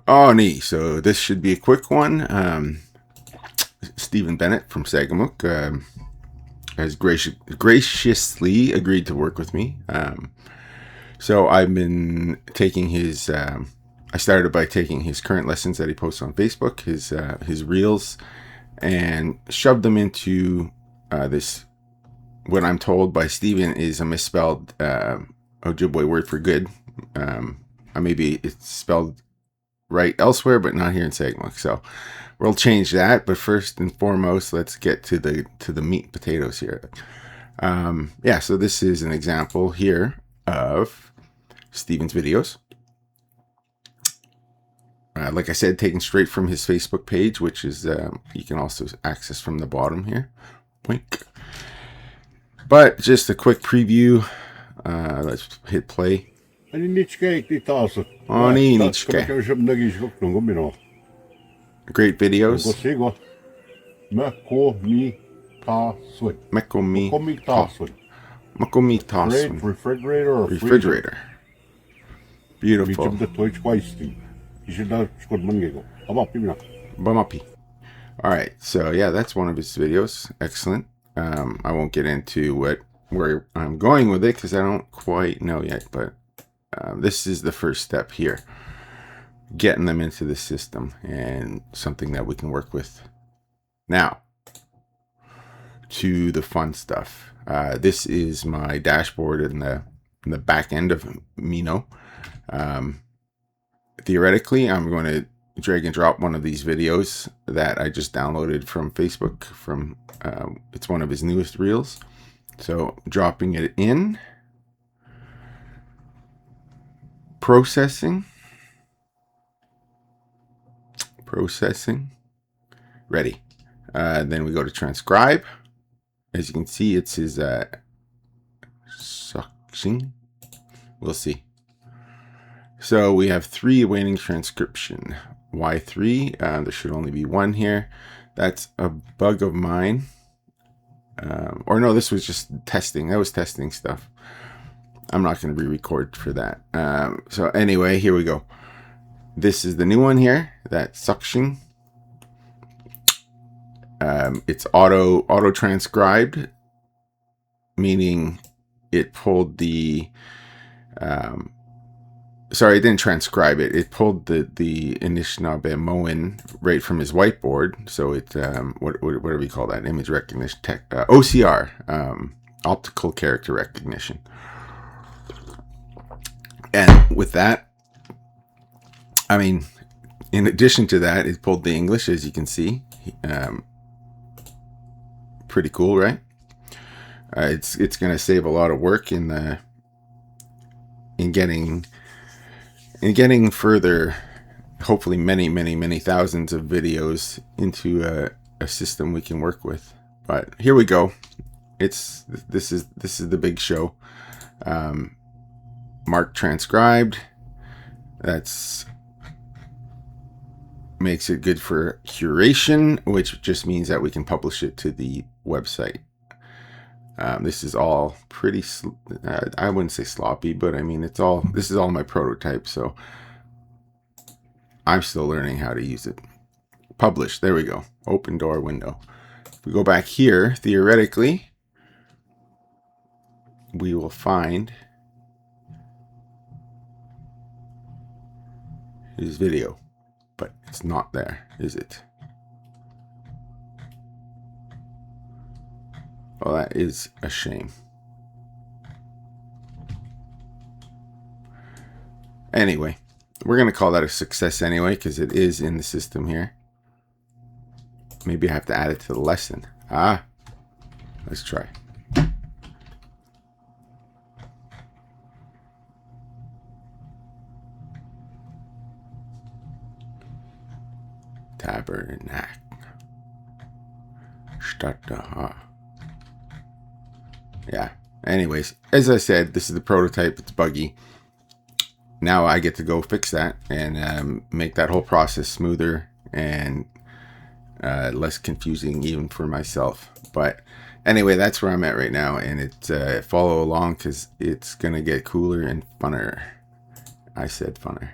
Oh, nee. So this should be a quick one. Stephen Bennett from Sagamuk has graciously agreed to work with me. So I've been taking his. I started by taking his current lessons that he posts on Facebook, his reels, and shoved them into this. What I'm told by Stephen is a misspelled Ojibwe word for good. Maybe it's spelled right elsewhere, but not here in Sagamuk. So we'll change that. But first and foremost, let's get to the meat and potatoes here. Yeah, so this is an example here of Stephen's videos. Like I said, taken straight from his Facebook page, which is you can also access from the bottom here. Wink. But just a quick preview. Let's hit play. Great videos. Refrigerator. Beautiful. Alright, so yeah, that's one of his videos. Excellent. I won't get into where I'm going with it because I don't quite know yet, but this is the first step here. Getting them into the system and something that we can work with. Now, to the fun stuff. This is my dashboard in the back end of Minoo. Theoretically, I'm going to drag and drop one of these videos that I just downloaded from Facebook. It's one of his newest reels. So dropping it in, processing, ready. Then we go to transcribe. As you can see, it's his suction. We'll see. So we have 3 awaiting transcription. Why 3? There should only be 1 here. That's a bug of mine. Or no, this was just testing. That was testing stuff. I'm not going to re-record for that. So anyway, here we go. This is the new one here. That suction. It's auto transcribed, meaning it pulled the. Sorry, it didn't transcribe it. It pulled the Anishinaabemowin right from his whiteboard. So it what do we call that? Image recognition tech, OCR, optical character recognition. And with that, I mean, in addition to that, it pulled the English, as you can see. Pretty cool, right? It's going to save a lot of work in getting further, hopefully many thousands of videos into a system we can work with. But here we go. This is the big show. Mark transcribed. That's makes it good for curation, which just means that we can publish it to the website. This is all pretty, I wouldn't say sloppy, but I mean, this is all my prototype, so I'm still learning how to use it. Publish, there we go. Open door window. If we go back here, theoretically, we will find his video, but it's not there, is it? Well, that is a shame. Anyway, we're going to call that a success anyway, because it is in the system here. Maybe I have to add it to the lesson. Let's try. Tabernacle. Yeah. Anyways, as I said, this is the prototype. It's buggy. Now I get to go fix that and make that whole process smoother and less confusing even for myself. But anyway, that's where I'm at right now, and follow along because it's gonna get cooler and funner. I said funner.